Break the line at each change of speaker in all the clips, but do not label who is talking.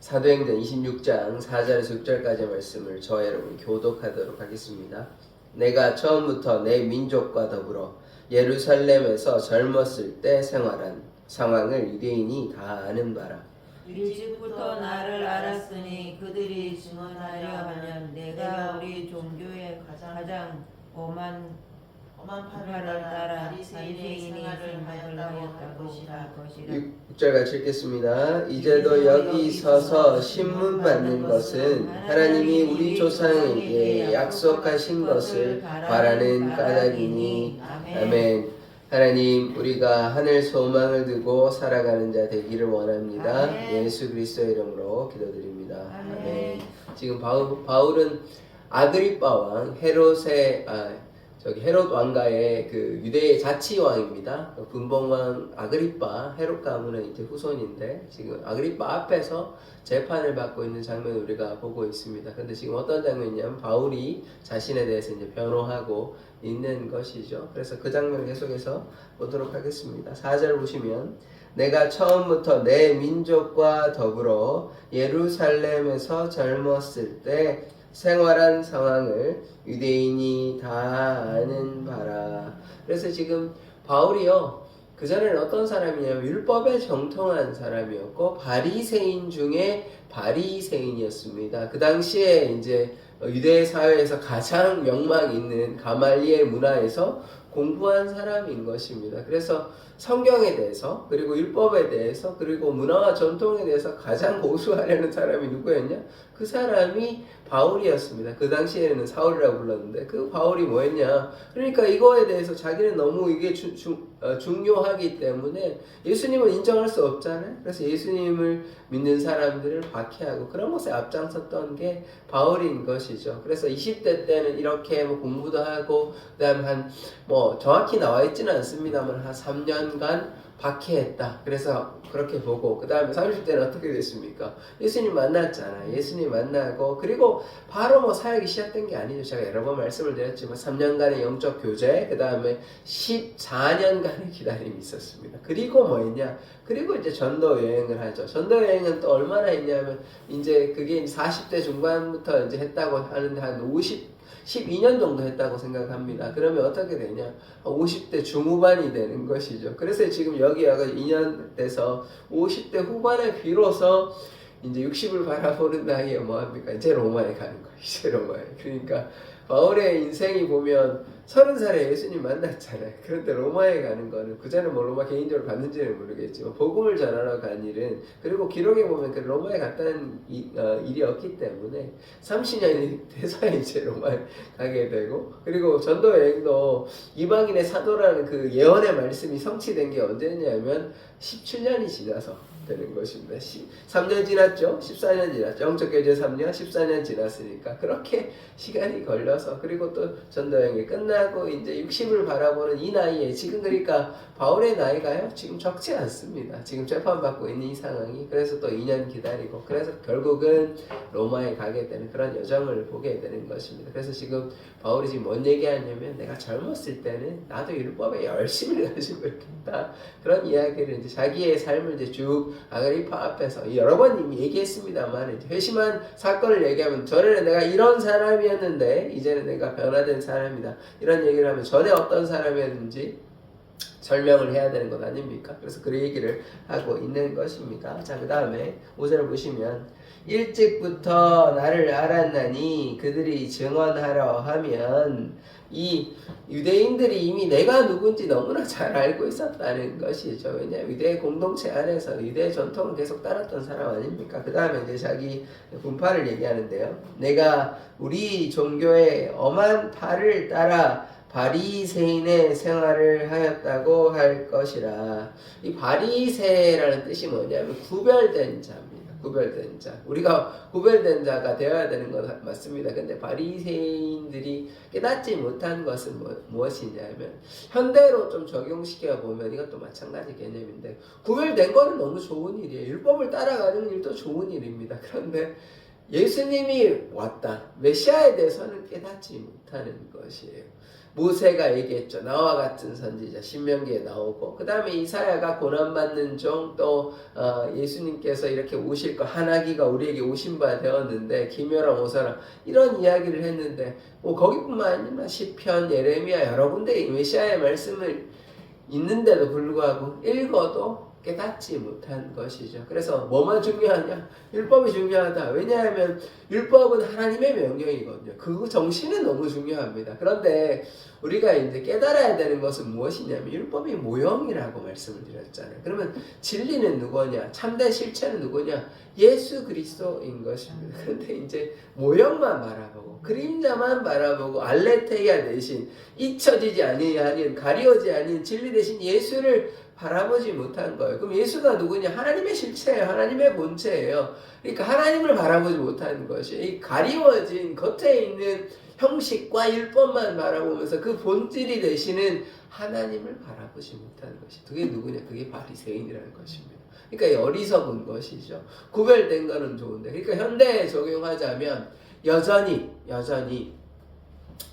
사도행전 26장 4절에서 6절까지의 말씀을 저와 여러분 교독하도록 하겠습니다. 내가 처음부터 내 민족과 더불어 예루살렘에서 젊었을 때 생활한 상황을 유대인이 다 아는 바라.
일찍부터 나를 알았으니 그들이 증언하려 하면 내가 우리 종교의 가장 엄한 팔을 따라 바리새인의 생활을 하였다고 할 것이라.
6절 같이 읽겠습니다. 이제도 여기 서서 신문 받는 것은 하나님이 우리 조상에게 약속하신 것을 바라는 까닭이니. 아멘. 하나님, 우리가 하늘 소망을 두고 살아가는 자 되기를 원합니다.
아멘.
예수 그리스도의 이름으로 기도드립니다.
아멘.
아멘. 지금 바울은 아그리빠 왕 헤롯 왕가의 그 유대의 자치왕입니다. 분봉왕 아그리빠, 헤롯 가문은 이제 후손인데 지금 아그리빠 앞에서 재판을 받고 있는 장면을 우리가 보고 있습니다. 근데 지금 어떤 장면이냐면 바울이 자신에 대해서 이제 변호하고 있는 것이죠. 그래서 그 장면을 계속해서 보도록 하겠습니다. 4절 보시면 내가 처음부터 내 민족과 더불어 예루살렘에서 젊었을 때 생활한 상황을 유대인이 다 아는 바라. 그래서 지금 바울이요, 그전에는 어떤 사람이냐면 율법에 정통한 사람이었고 바리새인 중에 바리새인이었습니다. 그 당시에 이제 유대 사회에서 가장 명망 있는 가말리엘 문화에서 공부한 사람인 것입니다. 그래서 성경에 대해서, 그리고 율법에 대해서, 그리고 문화와 전통에 대해서 가장 고수하려는 사람이 누구였냐? 그 사람이 바울이었습니다. 그 당시에는 사울이라고 불렀는데 그 바울이 뭐였냐? 그러니까 이거에 대해서 자기는 너무 이게 중요하기 때문에 예수님을 인정할 수 없잖아요. 그래서 예수님을 믿는 사람들을 박해하고 그런 것에 앞장섰던 게 바울인 것이죠. 그래서 20대 때는 이렇게 뭐 공부도 하고 그다음에 정확히 나와 있지는 않습니다만 한 3년간 박해했다. 그래서 그렇게 보고 그 다음에 30대는 어떻게 됐습니까? 예수님 만났잖아요. 예수님 만나고 그리고 바로 사역이 시작된 게 아니죠. 제가 여러 번 말씀을 드렸지만 3년간의 영적 교제, 그 다음에 14년간의 기다림이 있었습니다. 그리고 뭐였냐? 그리고 이제 전도 여행을 하죠. 전도 여행은 또 얼마나 했냐면 이제 그게 40대 중반부터 이제 했다고 하는데 한 12년 정도 했다고 생각합니다. 그러면 어떻게 되냐? 50대 중후반이 되는 것이죠. 그래서 지금 여기가 2년 돼서 50대 후반에 비로소 이제 60을 바라보는 나이에 뭐합니까? 이제 로마에 가는 거예요. 이제 로마에. 그러니까 바울의 인생이 보면 30살에 예수님 만났잖아요. 그런데 로마에 가는 거는 그전에 로마 개인적으로 갔는지는 모르겠지만 복음을 전하러 간 일은, 그리고 기록에 보면 그 로마에 갔다는 일이 없기 때문에 30년이 돼서야 이제 로마에 가게 되고, 그리고 전도 여행도 이방인의 사도라는 그 예언의 말씀이 성취된 게 언제냐면 17년이 지나서 되는 것입니다. 3년 지났죠? 14년 지났죠? 영적교제 3년, 14년 지났으니까 그렇게 시간이 걸려서, 그리고 또 전도여행이 끝나고 이제 60을 바라보는 이 나이에 지금, 그러니까 바울의 나이가요 지금 적지 않습니다. 지금 재판받고 있는 이 상황이. 그래서 또 2년 기다리고, 그래서 결국은 로마에 가게 되는 그런 여정을 보게 되는 것입니다. 그래서 지금 바울이 지금 뭔 얘기하냐면 내가 젊었을 때는 나도 율법에 열심히 가지고 있겠다, 그런 이야기를 이제 자기의 삶을 이제 쭉 아그리파 앞에서 여러 번 이미 얘기했습니다만, 회심한 사건을 얘기하면 전에는 내가 이런 사람이었는데 이제는 내가 변화된 사람이다, 이런 얘기를 하면 전에 어떤 사람이었는지 설명을 해야 되는 것 아닙니까? 그래서 그 얘기를 하고 있는 것입니다. 자, 그 다음에 5절 보시면 일찍부터 나를 알았나니 그들이 증언하려 하면, 이 유대인들이 이미 내가 누군지 너무나 잘 알고 있었다는 것이죠. 왜냐하면 유대 공동체 안에서 유대 전통을 계속 따랐던 사람 아닙니까? 그 다음에 이제 자기 분파를 얘기하는데요. 내가 우리 종교의 엄한 팔을 따라 바리새인의 생활을 하였다고 할 것이라. 이 바리새라는 뜻이 뭐냐면 구별된 자입니다. 구별된 자. 우리가 구별된 자가 되어야 되는 건 맞습니다. 근데 바리새인들이 깨닫지 못한 것은 무엇이냐면, 현대로 좀 적용시켜 보면 이것도 마찬가지 개념인데, 구별된 거는 너무 좋은 일이에요. 율법을 따라가는 일도 좋은 일입니다. 그런데 예수님이 왔다, 메시아에 대해서는 깨닫지 못하는 것이에요. 모세가 얘기했죠. 나와 같은 선지자 신명기에 나오고, 그 다음에 이사야가 고난받는 종, 또 예수님께서 이렇게 오실 거, 하나기가 우리에게 오신 바 되었는데 기묘랑 오사랑 이런 이야기를 했는데, 뭐 거기뿐만 아니라 시편, 예레미야 여러 군데 메시아의 말씀을 있는데도 불구하고 읽어도 깨닫지 못한 것이죠. 그래서 뭐만 중요하냐? 율법이 중요하다. 왜냐하면 율법은 하나님의 명령이거든요. 그 정신은 너무 중요합니다. 그런데 우리가 이제 깨달아야 되는 것은 무엇이냐면 율법이 모형이라고 말씀을 드렸잖아요. 그러면 진리는 누구냐? 참된 실체는 누구냐? 예수 그리스도인 것입니다. 그런데 이제 모형만 바라보고 그림자만 바라보고 알레테이아 대신 잊혀지지 아니하는 가리워지 아닌 진리 대신 예수를 바라보지 못한 거예요. 그럼 예수가 누구냐? 하나님의 실체예요. 하나님의 본체예요. 그러니까 하나님을 바라보지 못하는 것이 이 가리워진 겉에 있는 형식과 율법만 바라보면서 그 본질이 되시는 하나님을 바라보지 못하는 것이, 그게 누구냐? 그게 바리새인이라는 것입니다. 그러니까 이 어리석은 것이죠. 구별된 거는 좋은데, 그러니까 현대에 적용하자면 여전히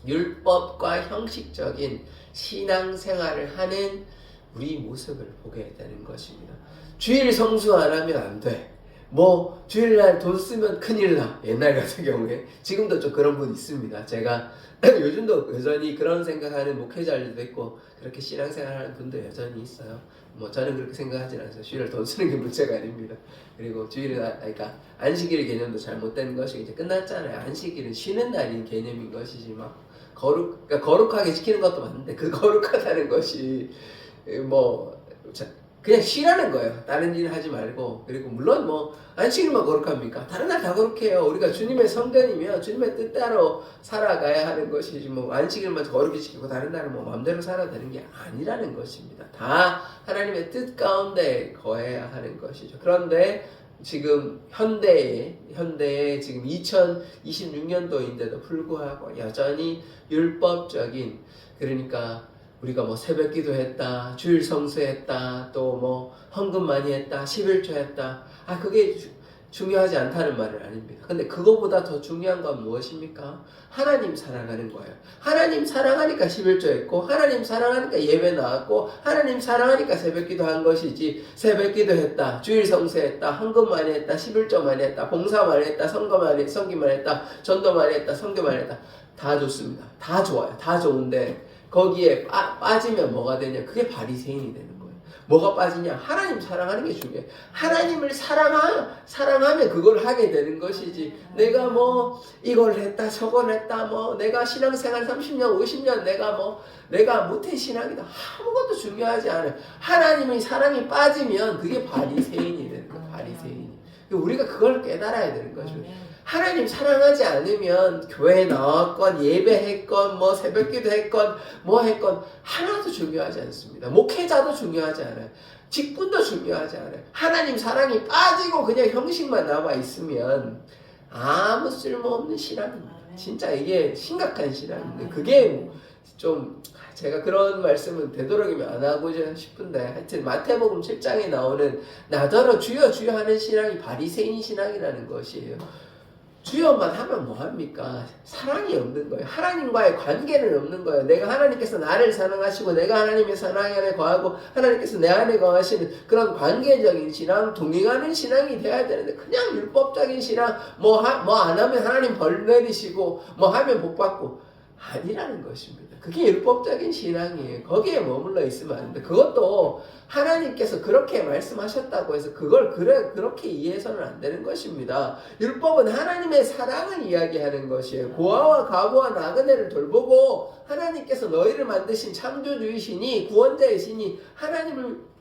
율법과 형식적인 신앙생활을 하는 우리 모습을 보게 되는 것입니다. 주일 성수 안 하면 안 돼. 뭐 주일날 돈 쓰면 큰일 나. 옛날 같은 경우에. 지금도 좀 그런 분 있습니다. 제가 요즘도 여전히 그런 생각하는 목회자들도 있고 그렇게 신앙생활하는 분도 여전히 있어요. 뭐 저는 그렇게 생각하진 않아요. 주일날 돈 쓰는 게 문제가 아닙니다. 그리고 주일은 그러니까 안식일 개념도 잘못된 것이 이제 끝났잖아요. 안식일은 쉬는 날인 개념인 것이지 막 그러니까 거룩하게 지키는 것도 맞는데 그 거룩하다는 것이 뭐 그냥 쉬라는 거예요. 다른 일 하지 말고. 그리고 물론 뭐 안식일만 거룩합니까? 다른 날 다 거룩해요. 우리가 주님의 성전이며 주님의 뜻대로 살아가야 하는 것이지 뭐 안식일만 거룩히 지키고 다른 날은 뭐 마음대로 살아야 되는 게 아니라는 것입니다. 다 하나님의 뜻 가운데 거해야 하는 것이죠. 그런데 지금 현대에 지금 2026년도인데도 불구하고 여전히 율법적인, 그러니까 우리가 뭐 새벽 기도했다, 주일 성수했다, 또 뭐 헌금 많이 했다, 11조 했다. 그게 중요하지 않다는 말은 아닙니다. 근데 그거보다 더 중요한 건 무엇입니까? 하나님 사랑하는 거예요. 하나님 사랑하니까 11조 했고, 하나님 사랑하니까 예배 나왔고, 하나님 사랑하니까 새벽 기도한 것이지, 새벽 기도했다, 주일 성수했다, 헌금 많이 했다, 11조 많이 했다, 봉사 많이 했다, 성기 많이 했다, 전도 많이 했다, 선교 많이 했다. 다 좋습니다. 다 좋아요. 다 좋은데 거기에 빠지면 뭐가 되냐? 그게 바리새인이 되는 거예요. 뭐가 빠지냐? 하나님 사랑하는 게 중요해. 하나님을 사랑하면 그걸 하게 되는 것이지, 내가 뭐 이걸 했다 저걸 했다, 뭐 내가 신앙생활 30년 50년 내가 모태신앙이다, 아무것도 중요하지 않아요. 하나님의 사랑이 빠지면 그게 바리새인이 되는 거예요. 바리새인이. 우리가 그걸 깨달아야 되는 거죠. 하나님 사랑하지 않으면 교회에 나왔건 예배했건 뭐 새벽기도 했건 뭐 했건 하나도 중요하지 않습니다. 목회자도 중요하지 않아요. 직분도 중요하지 않아요. 하나님 사랑이 빠지고 그냥 형식만 남아 있으면 아무 쓸모없는 신앙입니다. 진짜 이게 심각한 신앙인데, 그게 좀 제가 그런 말씀은 되도록이면 안 하고자 싶은데, 하여튼 마태복음 7장에 나오는 나더러 주여 주여 하는 신앙이 바리새인 신앙이라는 것이에요. 주여만 하면 뭐합니까? 사랑이 없는 거예요. 하나님과의 관계는 없는 거예요. 내가 하나님께서 나를 사랑하시고 내가 하나님의 사랑 안에 거하고 하나님께서 내 안에 거하시는 그런 관계적인 신앙, 동행하는 신앙이 돼야 되는데, 그냥 율법적인 신앙, 뭐 안 하면 하나님 벌 내리시고 뭐 하면 복 받고, 아니라는 것입니다. 그게 율법적인 신앙이에요. 거기에 머물러 있으면 안 돼. 그것도 하나님께서 그렇게 말씀하셨다고 해서 그걸 그렇게 이해해서는 안 되는 것입니다. 율법은 하나님의 사랑을 이야기하는 것이에요. 고아와 과부와 나그네를 돌보고 하나님께서 너희를 만드신 창조주이시니 구원자이시니 하나님을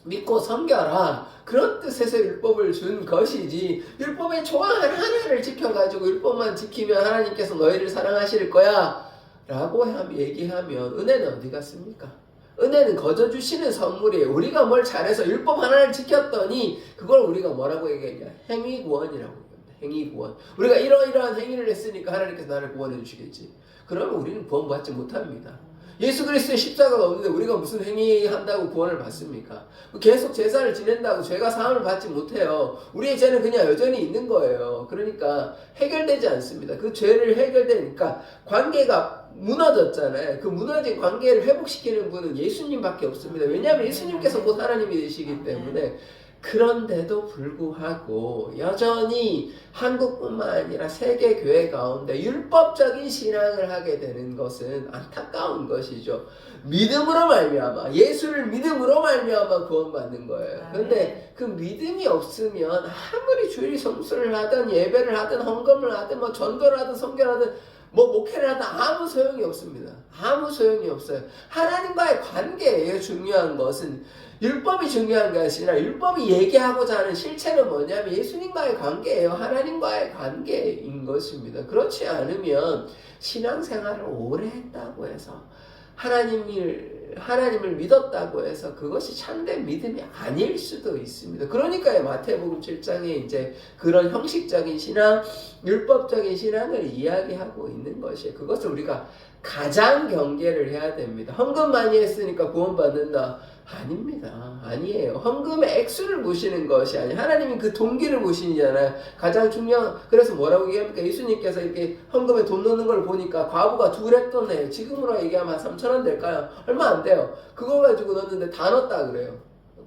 믿고 섬겨라, 그런 뜻에서 율법을 준 것이지, 율법의 조항 하나를 지켜가지고 율법만 지키면 하나님께서 너희를 사랑하실 거야 라고 얘기하면 은혜는 어디 갔습니까? 은혜는 거저 주시는 선물이에요. 우리가 뭘 잘해서 율법 하나를 지켰더니 그걸 우리가 뭐라고 얘기하냐? 행위구원이라고 얘기합니다. 행위구원. 우리가 이러이러한 행위를 했으니까 하나님께서 나를 구원해 주시겠지. 그러면 우리는 구원받지 못합니다. 예수 그리스도의 십자가가 없는데 우리가 무슨 행위한다고 구원을 받습니까? 계속 제사를 지낸다고 죄가 사함을 받지 못해요. 우리의 죄는 그냥 여전히 있는 거예요. 그러니까 해결되지 않습니다. 그 죄를 해결되니까 관계가 무너졌잖아요. 그 무너진 관계를 회복시키는 분은 예수님밖에 없습니다. 왜냐하면 예수님께서 곧 하나님이 되시기 때문에. 그런데도 불구하고 여전히 한국뿐만 아니라 세계 교회 가운데 율법적인 신앙을 하게 되는 것은 안타까운 것이죠. 믿음으로 말미암아, 예수를 믿음으로 말미암아 구원받는 거예요. 그런데 그 믿음이 없으면 아무리 주일 성수를 하든 예배를 하든 헌금을 하든 뭐 전도를 하든 선교를 하든 뭐 목회를 하든 아무 소용이 없습니다. 아무 소용이 없어요. 하나님과의 관계예요. 중요한 것은 율법이 중요한 것이 아니라 율법이 얘기하고자 하는 실체는 뭐냐면 예수님과의 관계예요. 하나님과의 관계인 것입니다. 그렇지 않으면 신앙생활을 오래 했다고 해서 하나님을 믿었다고 해서 그것이 참된 믿음이 아닐 수도 있습니다. 그러니까 마태복음 7장에 이제 그런 형식적인 신앙, 율법적인 신앙을 이야기하고 있는 것이에요. 그것을 우리가 가장 경계를 해야 됩니다. 헌금 많이 했으니까 구원받는다. 아닙니다. 아니에요. 헌금의 액수를 보시는 것이 아니에요. 하나님이 그 동기를 보시잖아요. 가장 중요한, 그래서 뭐라고 얘기합니까? 예수님께서 이렇게 헌금에 돈 넣는 걸 보니까 과부가 2랩돈 내요. 지금으로 얘기하면 한 3,000원 될까요? 얼마 안 돼요. 그거 가지고 넣었는데 다 넣었다 그래요.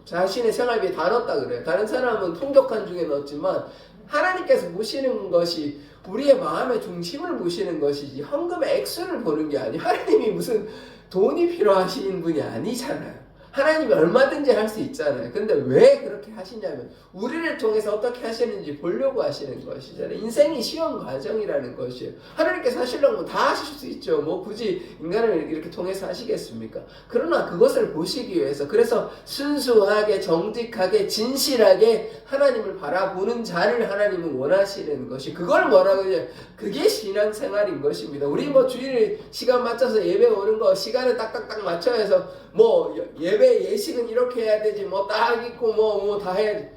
자신의 생활비에 다 넣었다 그래요. 다른 사람은 풍족한 중에 넣었지만 하나님께서 보시는 것이 우리의 마음의 중심을 보시는 것이지 헌금의 액수를 보는 게 아니에요. 하나님이 무슨 돈이 필요하신 분이 아니잖아요. 하나님이 얼마든지 할 수 있잖아요. 근데 왜 그렇게 하시냐면 우리를 통해서 어떻게 하시는지 보려고 하시는 것이잖아요. 인생이 시험 과정이라는 것이에요. 하나님께서 하시려면 다 하실 수 있죠. 뭐 굳이 인간을 이렇게 통해서 하시겠습니까? 그러나 그것을 보시기 위해서, 그래서 순수하게 정직하게 진실하게 하나님을 바라보는 자를 하나님은 원하시는 것이, 그걸 뭐라고 해요? 그게 신앙생활인 것입니다. 우리 뭐 주일 시간 맞춰서 예배 오는 거 시간을 딱딱딱 맞춰 해서 뭐 예배 예식은 이렇게 해야 되지 뭐 딱 있고 뭐 다 해야지,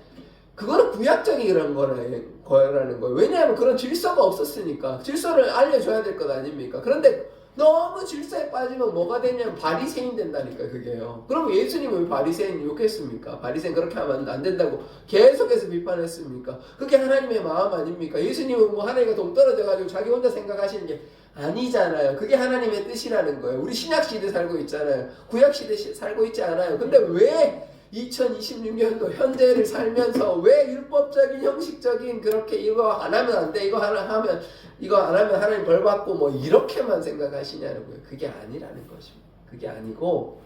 그거는 구약적인 그런 거라는 거예요. 왜냐하면 그런 질서가 없었으니까. 질서를 알려줘야 될 것 아닙니까? 그런데 너무 질서에 빠지면 뭐가 되냐면 바리새인 된다니까 그게요. 그럼 예수님은 왜 바리새인 욕했습니까? 바리새인 그렇게 하면 안 된다고 계속해서 비판했습니까? 그게 하나님의 마음 아닙니까? 예수님은 뭐 하나님과 동떨어져가지고 자기 혼자 생각하시는 게 아니잖아요. 그게 하나님의 뜻이라는 거예요. 우리 신약시대 살고 있잖아요. 구약시대 살고 있지 않아요. 근데 왜 2026년도 현재를 살면서 왜 율법적인 형식적인 그렇게 이거 안 하면 안 돼, 이거 안 하면 하나님 벌 받고 뭐 이렇게만 생각하시냐는 거예요. 그게 아니라는 것입니다. 그게 아니고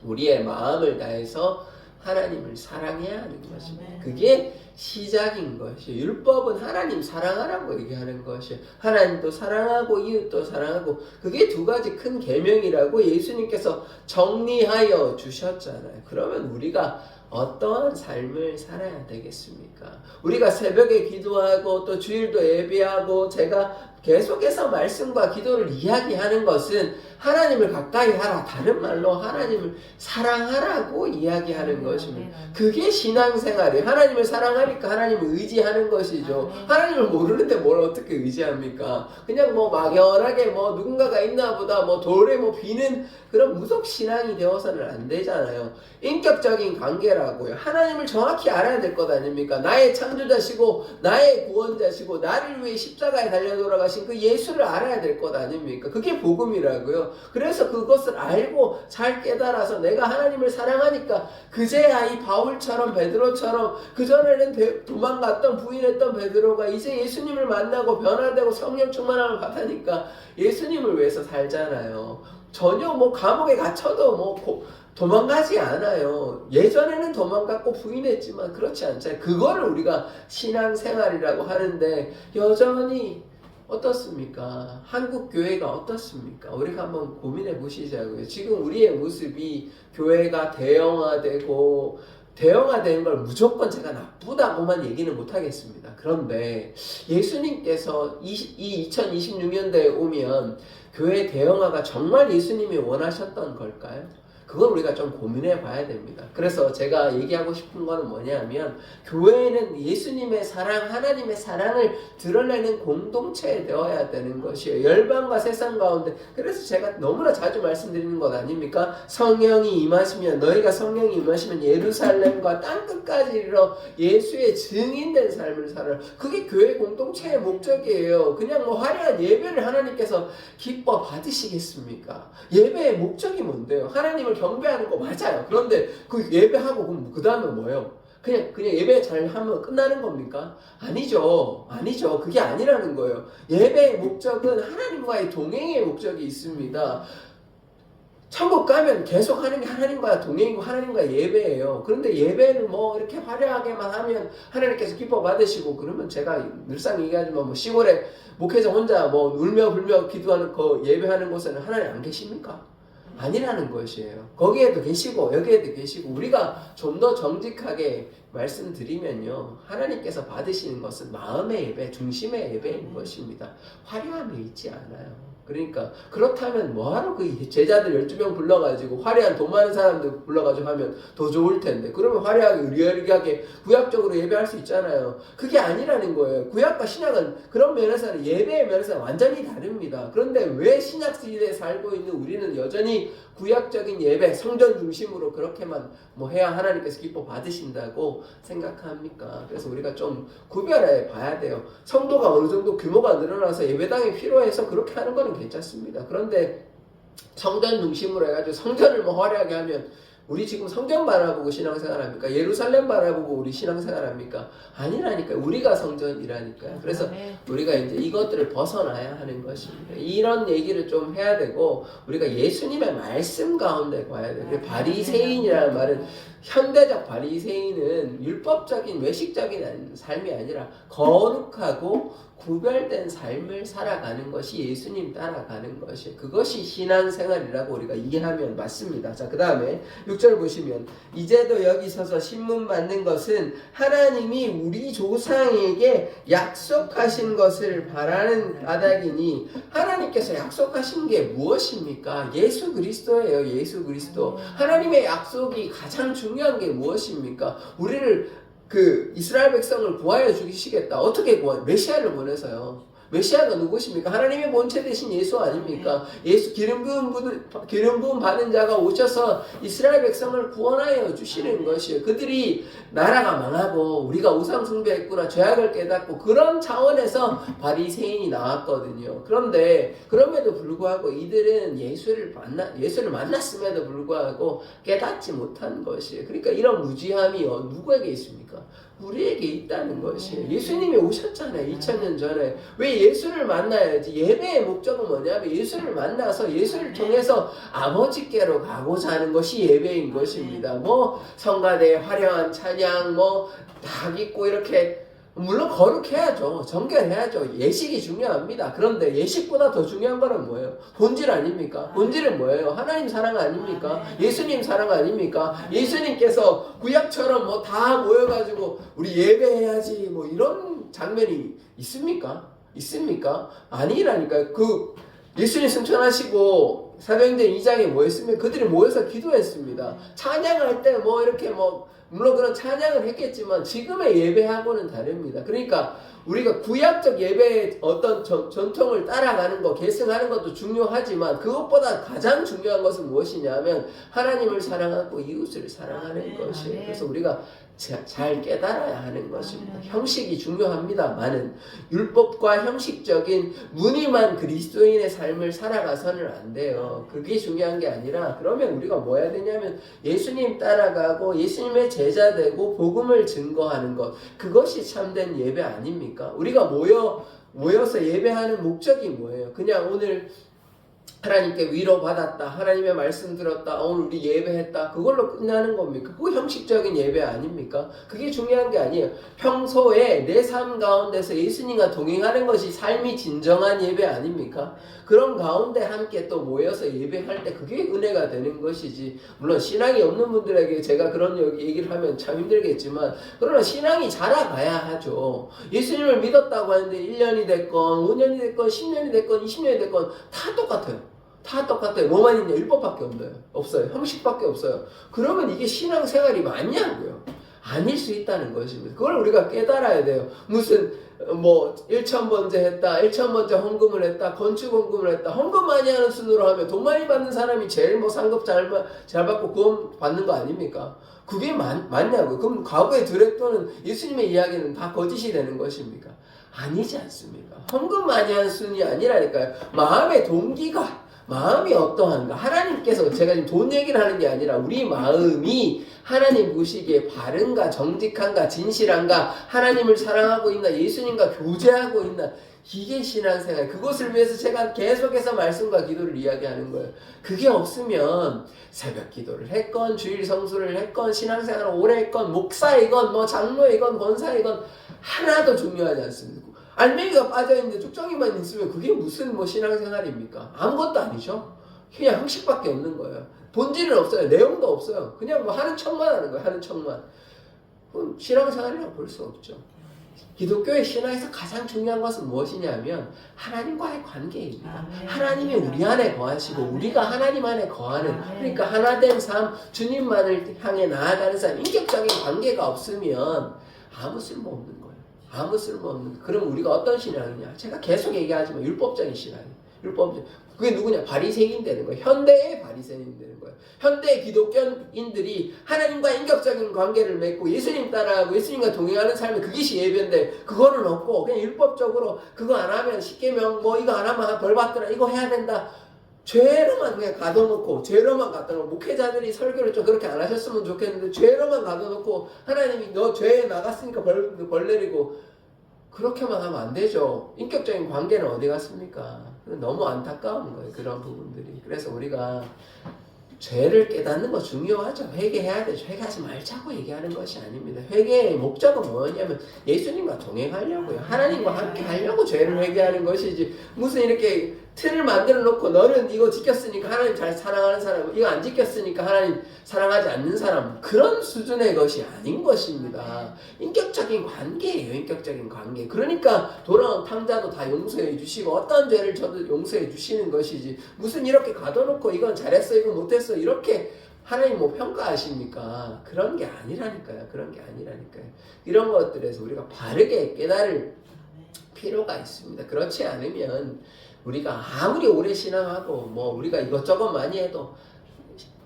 우리의 마음을 다해서 하나님을 사랑해야 하는 것입니다. 그게 시작인 것이에요. 율법은 하나님 사랑하라고 얘기하는 것이에요. 하나님도 사랑하고 이웃도 사랑하고, 그게 두 가지 큰 계명이라고 예수님께서 정리하여 주셨잖아요. 그러면 우리가 어떠한 삶을 살아야 되겠습니까? 우리가 새벽에 기도하고 또 주일도 예배하고 제가 계속해서 말씀과 기도를 이야기하는 것은 하나님을 가까이 하라, 다른 말로 하나님을 사랑하라고 이야기하는 것입니다. 그게 신앙생활이에요. 하나님을 사랑하니까 하나님을 의지하는 것이죠. 하나님을 모르는데 뭘 어떻게 의지합니까? 그냥 뭐 막연하게 뭐 누군가가 있나 보다 뭐 돌에 뭐 비는 그런 무속신앙이 되어서는 안 되잖아요. 인격적인 관계라고요. 하나님을 정확히 알아야 될 것 아닙니까? 나의 창조자시고 나의 구원자시고 나를 위해 십자가에 달려 돌아가신 그 예수를 알아야 될 것 아닙니까? 그게 복음이라고요. 그래서 그것을 알고 잘 깨달아서 내가 하나님을 사랑하니까 그제야 이 바울처럼 베드로처럼 그전에는 도망갔던 부인했던 베드로가 이제 예수님을 만나고 변화되고 성령 충만함을 받으니까 예수님을 위해서 살잖아요. 전혀 뭐 감옥에 갇혀도 뭐 도망가지 않아요. 예전에는 도망갔고 부인했지만 그렇지 않잖아요. 그거를 우리가 신앙생활이라고 하는데 여전히 어떻습니까? 한국 교회가 어떻습니까? 우리가 한번 고민해 보시자고요. 지금 우리의 모습이 교회가 대형화되는 걸 무조건 제가 나쁘다고만 얘기는 못하겠습니다. 그런데 예수님께서 이 2026년도에 오면 교회 대형화가 정말 예수님이 원하셨던 걸까요? 그걸 우리가 좀 고민해 봐야 됩니다. 그래서 제가 얘기하고 싶은 거는 뭐냐면 교회는 예수님의 사랑, 하나님의 사랑을 드러내는 공동체 되어야 되는 것이에요. 열방과 세상 가운데. 그래서 제가 너무나 자주 말씀드리는 것 아닙니까? 성령이 임하시면, 너희가 성령이 임하시면 예루살렘과 땅끝까지 이르러 예수의 증인된 삶을 살아라. 그게 교회 공동체의 목적이에요. 그냥 뭐 화려한 예배를 하나님께서 기뻐 받으시겠습니까? 예배의 목적이 뭔데요? 하나님을 경배하는 거 맞아요. 그런데 그 예배하고 그럼 그 다음에 뭐예요? 그냥 예배 잘 하면 끝나는 겁니까? 아니죠. 그게 아니라는 거예요. 예배의 목적은 하나님과의 동행의 목적이 있습니다. 천국 가면 계속 하는 게 하나님과 동행이고 하나님과 예배예요. 그런데 예배를 뭐 이렇게 화려하게만 하면 하나님께서 기뻐 받으시고, 그러면 제가 늘상 얘기하지만 뭐 시골에 목회자 혼자 뭐 울며 불며 기도하는 거 예배하는 곳에는 하나님 안 계십니까? 아니라는 것이에요. 거기에도 계시고 여기에도 계시고, 우리가 좀 더 정직하게 말씀드리면요, 하나님께서 받으시는 것은 마음의 예배, 중심의 예배인 것입니다. 화려함이 있지 않아요. 그러니까 그렇다면 뭐하러 그 제자들 12명 불러가지고 화려한 돈 많은 사람들 불러가지고 하면 더 좋을 텐데, 그러면 화려하게 의리하게 구약적으로 예배할 수 있잖아요. 그게 아니라는 거예요. 구약과 신약은 그런 면에서는, 예배의 면에서는 완전히 다릅니다. 그런데 왜 신약 시대에 살고 있는 우리는 여전히 구약적인 예배, 성전 중심으로 그렇게만 뭐 해야 하나님께서 기뻐 받으신다고 생각합니까? 그래서 우리가 좀 구별해 봐야 돼요. 성도가 어느 정도 규모가 늘어나서 예배당이 필요해서 그렇게 하는 거는 괜찮습니다. 그런데 성전 중심으로 해가지고 성전을 뭐 화려하게 하면, 우리 지금 성전 바라보고 신앙생활 합니까? 예루살렘 바라보고 우리 신앙생활 합니까? 아니라니까요. 우리가 성전이라니까요. 그래서 우리가 이제 이것들을 벗어나야 하는 것입니다. 이런 얘기를 좀 해야 되고, 우리가 예수님의 말씀 가운데 봐야 돼요. 바리새인이라는 말은, 현대적 바리새인은 율법적인 외식적인 삶이 아니라 거룩하고 구별된 삶을 살아가는 것이 예수님 따라가는 것이에요. 그것이 신앙생활이라고 우리가 이해하면 맞습니다. 자, 그 다음에 6절 보시면, 이제도 여기 서서 신문 받는 것은 하나님이 우리 조상에게 약속하신 것을 바라는 까닭이니, 하나님께서 약속하신 게 무엇입니까? 예수 그리스도예요. 예수 그리스도. 하나님의 약속이 가장 중요한 게 무엇입니까? 우리를 이스라엘 백성을 구하여 주시겠다. 어떻게 구하여? 메시아를 보내서요. 메시아가 누구십니까? 하나님의 본체 되신 예수 아닙니까? 예수 기름 부음 받은 자가 오셔서 이스라엘 백성을 구원하여 주시는 것이에요. 그들이 나라가 망하고 우리가 우상 숭배했구나, 죄악을 깨닫고, 그런 차원에서 바리새인이 나왔거든요. 그런데 그럼에도 불구하고 이들은 예수를 만났음에도 불구하고 깨닫지 못한 것이에요. 그러니까 이런 무지함이 누구에게 있습니까? 우리에게 있다는 것이에요. 예수님이 오셨잖아요. 2000년 전에. 왜 예수를 만나야지? 예배의 목적은 뭐냐면 예수를 만나서 예수를 통해서 아버지께로 가고자 하는 것이 예배인 것입니다. 뭐 성가대 화려한 찬양 뭐 닭 있고 이렇게, 물론 거룩해야죠. 정결해야죠. 예식이 중요합니다. 그런데 예식보다 더 중요한 거는 뭐예요? 본질 아닙니까? 본질은 뭐예요? 하나님 사랑 아닙니까? 예수님 사랑 아닙니까? 예수님께서 구약처럼 뭐 다 모여가지고 우리 예배해야지 뭐 이런 장면이 있습니까? 아니라니까요. 예수님 승천하시고 사도행전 2장에 뭐 했으면 그들이 모여서 기도했습니다. 찬양할 때 뭐 이렇게 물론 그런 찬양을 했겠지만 지금의 예배하고는 다릅니다. 그러니까 우리가 구약적 예배의 어떤 전통을 따라가는 거, 계승하는 것도 중요하지만 그것보다 가장 중요한 것은 무엇이냐면 하나님을 사랑하고 이웃을 사랑하는 것이에요. 그래서 우리가 잘 깨달아야 하는 것입니다. 형식이 중요합니다만은 율법과 형식적인 무늬만 그리스도인의 삶을 살아가서는 안 돼요. 그게 중요한 게 아니라, 그러면 우리가 뭐 해야 되냐면 예수님 따라가고 예수님의 제자 되고 복음을 증거하는 것, 그것이 참된 예배 아닙니까? 우리가 모여서 예배하는 목적이 뭐예요? 그냥 오늘 하나님께 위로받았다, 하나님의 말씀 들었다, 오늘 우리 예배했다, 그걸로 끝나는 겁니까? 그거 형식적인 예배 아닙니까? 그게 중요한 게 아니에요. 평소에 내 삶 가운데서 예수님과 동행하는 것이 삶이 진정한 예배 아닙니까? 그런 가운데 함께 또 모여서 예배할 때 그게 은혜가 되는 것이지, 물론 신앙이 없는 분들에게 제가 그런 얘기를 하면 참 힘들겠지만, 그러나 신앙이 자라가야 하죠. 예수님을 믿었다고 하는데 1년이 됐건 5년이 됐건 10년이 됐건 20년이 됐건 다 똑같아요. 다 똑같아요. 뭐만 있냐? 율법밖에 없어요. 형식밖에 없어요. 그러면 이게 신앙생활이 맞냐고요? 아닐 수 있다는 것입니다. 그걸 우리가 깨달아야 돼요. 무슨 뭐 1,000번째 했다, 1,000번째 헌금을 했다, 건축 헌금을 했다. 헌금 많이 하는 순으로 하면 돈 많이 받는 사람이 제일 뭐 상급 잘 받고 구원 받는 거 아닙니까? 그게 맞냐고요? 그럼 과거의 드렉도는 예수님의 이야기는 다 거짓이 되는 것입니까? 아니지 않습니까? 헌금 많이 하는 순이 아니라니까요. 마음의 동기가, 마음이 어떠한가? 하나님께서, 제가 지금 돈 얘기를 하는 게 아니라 우리 마음이 하나님 보시기에 바른가, 정직한가, 진실한가, 하나님을 사랑하고 있나, 예수님과 교제하고 있나, 이게 신앙생활. 그것을 위해서 제가 계속해서 말씀과 기도를 이야기하는 거예요. 그게 없으면 새벽 기도를 했건, 주일 성수를 했건, 신앙생활을 오래 했건, 목사이건, 뭐 장로이건, 권사이건 하나도 중요하지 않습니다. 알맹이가 빠져있는데 쭉정이만 있으면 그게 무슨 뭐 신앙생활입니까? 아무것도 아니죠. 그냥 형식밖에 없는 거예요. 본질은 없어요. 내용도 없어요. 그냥 뭐 하는 척만 하는 거예요. 하는 척만. 그럼 신앙생활이라고 볼 수 없죠. 기독교의 신앙에서 가장 중요한 것은 무엇이냐면 하나님과의 관계입니다. 하나님이 우리 안에 거하시고 우리가 하나님 안에 거하는, 그러니까 하나된 삶, 주님만을 향해 나아가는 삶, 인격적인 관계가 없으면 아무 쓸모 없는 거예요. 아무 쓸모 없는 거예요. 그럼 우리가 어떤 신앙이냐? 제가 계속 얘기하지만 율법적인 신앙이에요. 율법적. 그게 누구냐? 바리새인 되는 거예요. 현대의 바리새인 되는 거예요. 현대 기독교인들이 하나님과 인격적인 관계를 맺고 예수님 따라하고 예수님과 동행하는 삶이 그것이 예배인데 그거는 없고 그냥 율법적으로 그거 안 하면 십계명 뭐 이거 안 하면 벌 받더라, 이거 해야 된다. 죄로만 그냥 가둬놓고, 죄로만 가둬놓고, 목회자들이 설교를 좀 그렇게 안 하셨으면 좋겠는데 죄로만 가둬놓고 하나님이 너 죄에 나갔으니까 벌 내리고, 그렇게만 하면 안 되죠. 인격적인 관계는 어디 갔습니까? 너무 안타까운 거예요, 그런 부분들이. 그래서 우리가 죄를 깨닫는 거 중요하죠. 회개해야 되죠. 회개하지 말자고 얘기하는 것이 아닙니다. 회개의 목적은 뭐냐면 예수님과 동행하려고요. 하나님과 함께 하려고 죄를 회개하는 것이지, 무슨 이렇게 틀을 만들어 놓고 너는 이거 지켰으니까 하나님 잘 사랑하는 사람, 이거 안 지켰으니까 하나님 사랑하지 않는 사람, 그런 수준의 것이 아닌 것입니다. 인격적인 관계예요. 인격적인 관계. 그러니까 돌아온 탕자도 다 용서해 주시고 어떤 죄를 저도 용서해 주시는 것이지, 무슨 이렇게 가둬놓고 이건 잘했어 이건 못했어 이렇게 하나님 뭐 평가하십니까? 그런 게 아니라니까요. 그런 게 아니라니까요. 이런 것들에서 우리가 바르게 깨달을 필요가 있습니다. 그렇지 않으면 우리가 아무리 오래 신앙하고 뭐 우리가 이것저것 많이 해도,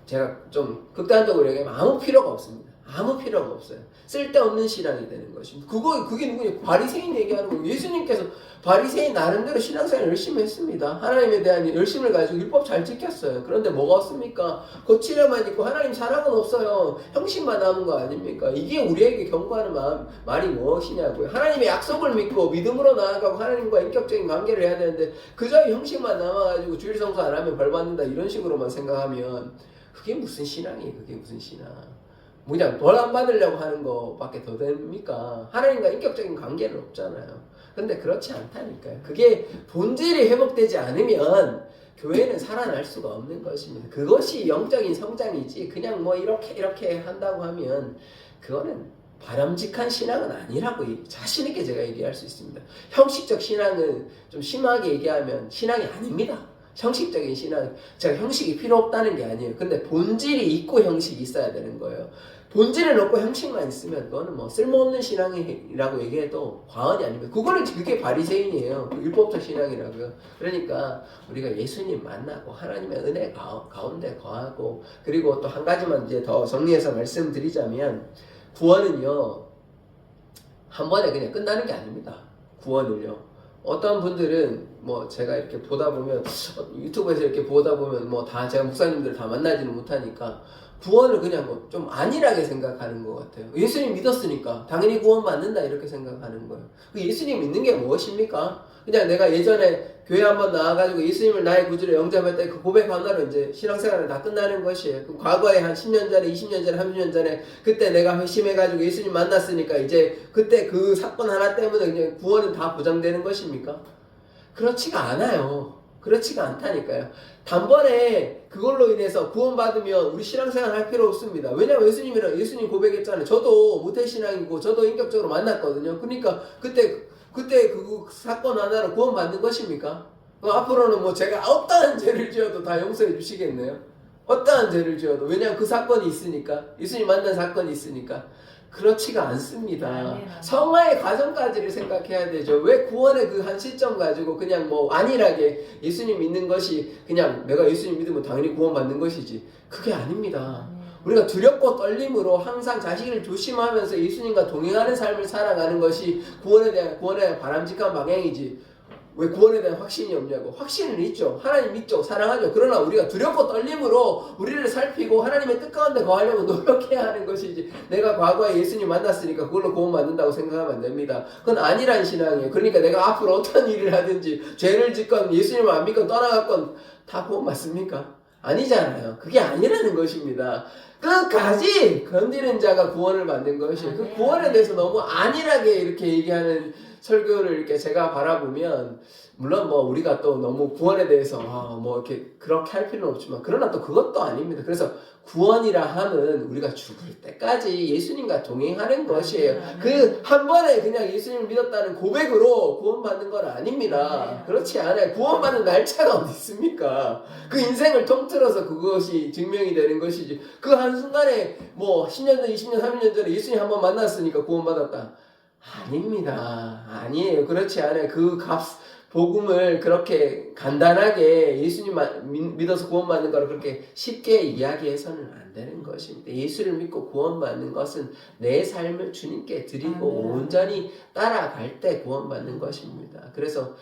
제가 좀 극단적으로 얘기하면 아무 필요가 없습니다. 아무 필요가 없어요. 쓸데없는 신앙이 되는 것입니다. 그게 누구냐? 바리새인 얘기하는 거예요. 예수님께서 바리새인 나름대로 신앙생활 열심히 했습니다. 하나님에 대한 열심을 가지고 율법 잘 지켰어요. 그런데 뭐가 없습니까? 거칠에만 있고 하나님 사랑은 없어요. 형식만 남은 거 아닙니까? 이게 우리에게 경고하는 말이 무엇이냐고요. 하나님의 약속을 믿고 믿음으로 나아가고 하나님과 인격적인 관계를 해야 되는데 그저 형식만 남아가지고 주일 성수 안 하면 벌 받는다 이런 식으로만 생각하면 그게 무슨 신앙이에요? 그게 무슨 신앙? 그냥 벌 안 받으려고 하는 것밖에 더 됩니까? 하나님과 인격적인 관계는 없잖아요. 근데 그렇지 않다니까요. 그게 본질이 회복되지 않으면 교회는 살아날 수가 없는 것입니다. 그것이 영적인 성장이지 그냥 뭐 이렇게 한다고 하면 그거는 바람직한 신앙은 아니라고 자신 있게 제가 얘기할 수 있습니다. 형식적 신앙은 좀 심하게 얘기하면 신앙이 아닙니다. 형식적인 신앙, 제가 형식이 필요 없다는 게 아니에요. 근데 본질이 있고 형식이 있어야 되는 거예요. 본질을 없고 형식만 있으면 그거는 뭐 쓸모없는 신앙이라고 얘기해도 과언이 아닙니다. 그게 바리새인이에요. 율법적 신앙이라고요. 그러니까 우리가 예수님 만나고 하나님의 은혜 가운데 거하고, 그리고 또 한 가지만 이제 더 정리해서 말씀드리자면, 구원은요 한 번에 그냥 끝나는 게 아닙니다. 구원을요. 어떤 분들은 뭐 제가 이렇게 보다 보면, 유튜브에서 이렇게 보다 보면 뭐 다 제가 목사님들 다 만나지는 못하니까 구원을 그냥 뭐 좀 안일하게 생각하는 것 같아요. 예수님 믿었으니까 당연히 구원 받는다 이렇게 생각하는 거예요. 그 예수님 믿는 게 무엇입니까? 그냥 내가 예전에 교회 한번 나와가지고 예수님을 나의 구주로 영접할 때 그 고백하나로 이제 신앙생활은 다 끝나는 것이에요. 그럼 과거에 한 10년 전에, 20년 전에, 30년 전에 그때 내가 회심해가지고 예수님 만났으니까 이제 그때 그 사건 하나 때문에 그냥 구원은 다 보장되는 것입니까? 그렇지가 않아요. 그렇지가 않다니까요. 단번에 그걸로 인해서 구원받으면 우리 신앙생활 할 필요 없습니다. 왜냐면 예수님 고백했잖아요. 저도 모태신앙이고 저도 인격적으로 만났거든요. 그러니까 그때 그 사건 하나로 구원받는 것입니까? 그럼 앞으로는 뭐 제가 어떠한 죄를 지어도 다 용서해 주시겠네요? 어떠한 죄를 지어도. 왜냐하면 그 사건이 있으니까. 예수님 만난 사건이 있으니까. 그렇지가 않습니다.
아멘.
성화의 과정까지를 생각해야 되죠. 왜 구원의 그 한 시점 가지고 그냥 뭐 안일하게 예수님 믿는 것이 그냥 내가 예수님 믿으면 당연히 구원받는 것이지. 그게 아닙니다. 우리가 두렵고 떨림으로 항상 자식을 조심하면서 예수님과 동행하는 삶을 살아가는 것이 구원에 바람직한 방향이지. 왜 구원에 대한 확신이 없냐고. 확신은 있죠. 하나님 믿죠. 사랑하죠. 그러나 우리가 두렵고 떨림으로 우리를 살피고 하나님의 뜻 가운데 거하려고 노력해야 하는 것이지, 내가 과거에 예수님 만났으니까 그걸로 구원받는다고 생각하면 안 됩니다. 그건 아니란 신앙이에요. 그러니까 내가 앞으로 어떤 일을 하든지 죄를 짓건 예수님을 안 믿건 떠나갔건 다 구원받습니까? 아니잖아요. 그게 아니라는 것입니다. 끝까지 건드리는 자가 구원을 받는 것이에요. 그 구원에 대해서 너무 안일하게 이렇게 얘기하는 설교를 이렇게 제가 바라보면, 물론 뭐 우리가 또 너무 구원에 대해서 뭐 이렇게 그렇게 할 필요는 없지만, 그러나 또 그것도 아닙니다. 그래서 구원이라 함은 우리가 죽을 때까지 예수님과 동행하는 것이에요. 그 한 번에 그냥 예수님을 믿었다는 고백으로 구원받는 건 아닙니다. 그렇지 않아요. 구원받는 날짜가 어디 있습니까? 그 인생을 통틀어서 그것이 증명이 되는 것이지. 그 한순간에 뭐 10년 전, 20년, 30년 전에 예수님 한 번 만났으니까 구원받았다. 아닙니다. 아니에요. 그렇지 않아요. 그 복음을 그렇게 간단하게 예수님 믿어서 구원받는 걸 그렇게 쉽게 이야기해서는 안 되는 것입니다. 예수를 믿고 구원받는 것은 내 삶을 주님께 드리고 온전히 따라갈 때 구원받는 것입니다. 그래서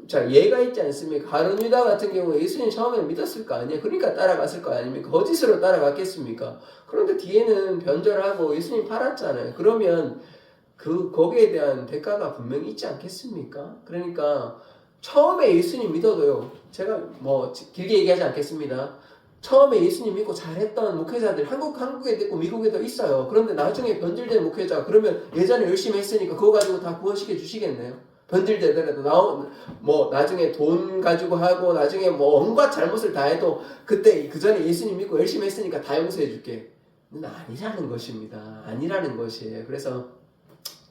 자, 예가 있지 않습니까? 가룟 유다 같은 경우에 예수님 처음에 믿었을 거 아니에요. 그러니까 따라갔을 거 아닙니까? 거짓으로 따라갔겠습니까? 그런데 뒤에는 변절하고 예수님 팔았잖아요. 그러면 거기에 대한 대가가 분명히 있지 않겠습니까? 그러니까 처음에 예수님 믿어도요, 제가 뭐 길게 얘기하지 않겠습니다. 처음에 예수님 믿고 잘했던 목회자들 한국에도 있고 미국에도 있어요. 그런데 나중에 변질된 목회자, 그러면 예전에 열심히 했으니까 그거 가지고 다 구원시켜 주시겠네요? 변질되더라도 나중에 돈 가지고 하고 나중에 뭐 온갖 잘못을 다 해도 그때 그 전에 예수님 믿고 열심히 했으니까 다 용서해 줄게. 아니라는 것입니다. 아니라는 것이에요. 그래서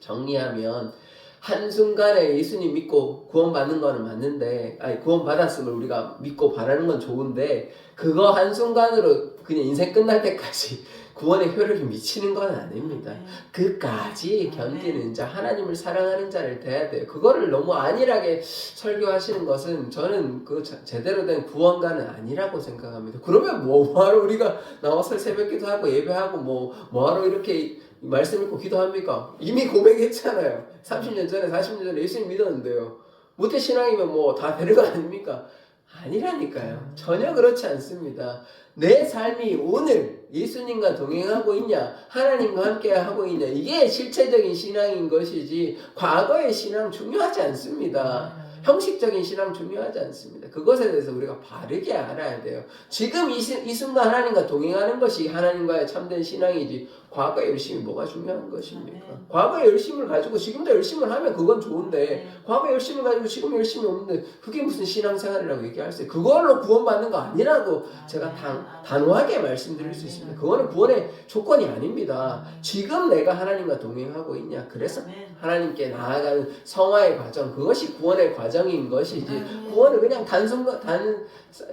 정리하면 한순간에 예수님 믿고 구원받는 거는 맞는데, 구원받았음을 우리가 믿고 바라는 건 좋은데, 그거 한순간으로 그냥 인생 끝날 때까지 구원의 효력이 미치는 건 아닙니다. 그까지 견디는 자, 하나님을 사랑하는 자를 돼야 돼요. 그거를 너무 안일하게 설교하시는 것은 저는 그 제대로 된 구원가는 아니라고 생각합니다. 그러면 뭐하러 우리가 나와서 새벽기도 하고 예배하고 뭐하러 이렇게 말씀 읽고 기도합니까? 이미 고백했잖아요. 30년 전에 40년 전에 예수님 믿었는데요. 모태신앙이면 다 되는 거 아닙니까? 아니라니까요. 전혀 그렇지 않습니다. 내 삶이 오늘 예수님과 동행하고 있냐, 하나님과 함께 하고 있냐, 이게 실체적인 신앙인 것이지 과거의 신앙 중요하지 않습니다. 형식적인 신앙 중요하지 않습니다. 그것에 대해서 우리가 바르게 알아야 돼요. 지금 이 순간 하나님과 동행하는 것이 하나님과의 참된 신앙이지, 과거의 열심이 뭐가 중요한 것입니까? 과거의 열심을 가지고 지금도 열심을 하면 그건 좋은데, 과거의 열심을 가지고 지금 열심이 없는데 그게 무슨 신앙생활이라고 얘기할 수 있어요? 그걸로 구원받는 거 아니라고 제가 단호하게 말씀드릴 수 있습니다. 그거는 구원의 조건이 아닙니다. 지금 내가 하나님과 동행하고 있냐, 그래서 하나님께 나아가는 성화의 과정, 그것이 구원의 과정인 것이지, 구원을 그냥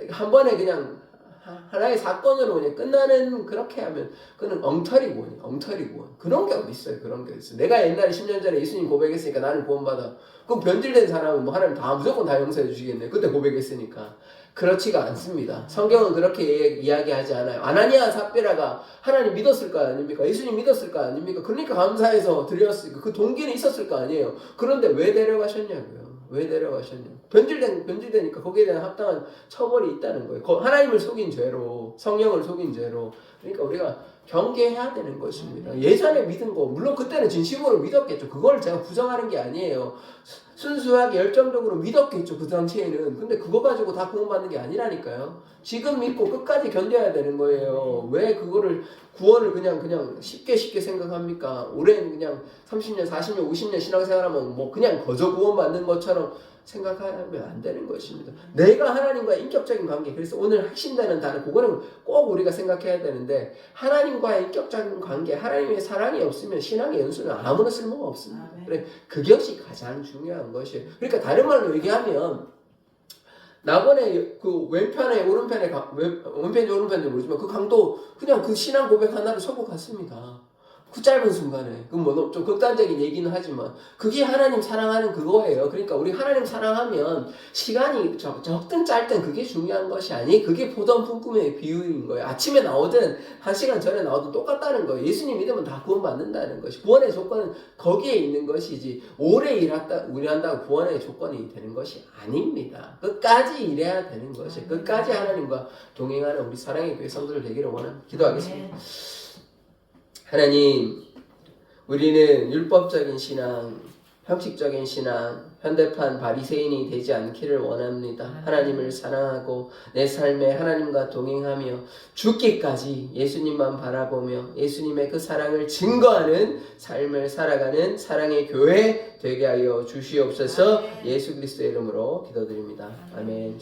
한 번에 그냥 하나의 사건으로 그냥 끝나는, 그렇게 하면 그는 엉터리 구원이에요. 엉터리 구원. 그런 게 어디 있어요? 그런 게 있어요. 내가 옛날에 10년 전에 예수님 고백했으니까 나는 구원받아. 그럼 변질된 사람은 하나님 무조건 다 용서해 주시겠네. 그때 고백했으니까. 그렇지가 않습니다. 성경은 그렇게 이야기하지 않아요. 아나니아 삽비라가 하나님 믿었을 거 아닙니까? 예수님 믿었을 거 아닙니까? 그러니까 감사해서 드렸으니까 그 동기는 있었을 거 아니에요. 그런데 왜 데려가셨냐고요? 왜 데려가셨냐고. 변질되니까 거기에 대한 합당한 처벌이 있다는 거예요. 하나님을 속인 죄로, 성령을 속인 죄로. 그러니까 우리가 경계해야 되는 것입니다. 예전에 믿은 거, 물론 그때는 진심으로 믿었겠죠. 그걸 제가 부정하는 게 아니에요. 순수하게 열정적으로 믿었겠죠. 그 당시에는. 근데 그거 가지고 다 구원받는 게 아니라니까요. 지금 믿고 끝까지 견뎌야 되는 거예요. 왜 그거를 구원을 그냥 쉽게 생각합니까? 올해는 그냥 30년, 40년, 50년 신앙생활하면 그냥 거저 구원받는 것처럼 생각하면 안 되는 것입니다. 내가 하나님과의 인격적인 관계, 그래서 오늘 핵심되는 단어, 그거는 꼭 우리가 생각해야 되는데, 하나님과의 인격적인 관계, 하나님의 사랑이 없으면 신앙의 연수는 아무런 쓸모가 없습니다. 그래, 그것이 가장 중요한 것이에요. 그러니까 다른 말로 얘기하면 낙원의 그 왼편에 오른편에 왼편이 오른편인지 모르지만 그 강도 그냥 그 신앙 고백 하나를 서고 갔습니다. 그 짧은 순간에 그 뭐 좀 극단적인 얘기는 하지만 그게 하나님 사랑하는 그거예요. 그러니까 우리 하나님 사랑하면 시간이 적든 짧든 그게 중요한 것이 아니 그게 보던 품꿈의 비유인 거예요. 아침에 나오든 1시간 전에 나오든 똑같다는 거예요. 예수님 믿으면 다 구원받는다는 것이 구원의 조건은 거기에 있는 것이지 오래 일한다고 구원의 조건이 되는 것이 아닙니다. 끝까지 일해야 되는 것이 끝까지 하나님과 동행하는 우리 사랑의 교회 성도들 되기를 원합니다. 기도하겠습니다. 하나님, 우리는 율법적인 신앙, 형식적인 신앙, 현대판 바리새인이 되지 않기를 원합니다. 하나님을 사랑하고 내 삶에 하나님과 동행하며 죽기까지 예수님만 바라보며 예수님의 그 사랑을 증거하는 삶을 살아가는 사랑의 교회 되게 하여 주시옵소서. 예수 그리스도의 이름으로 기도드립니다. 아멘.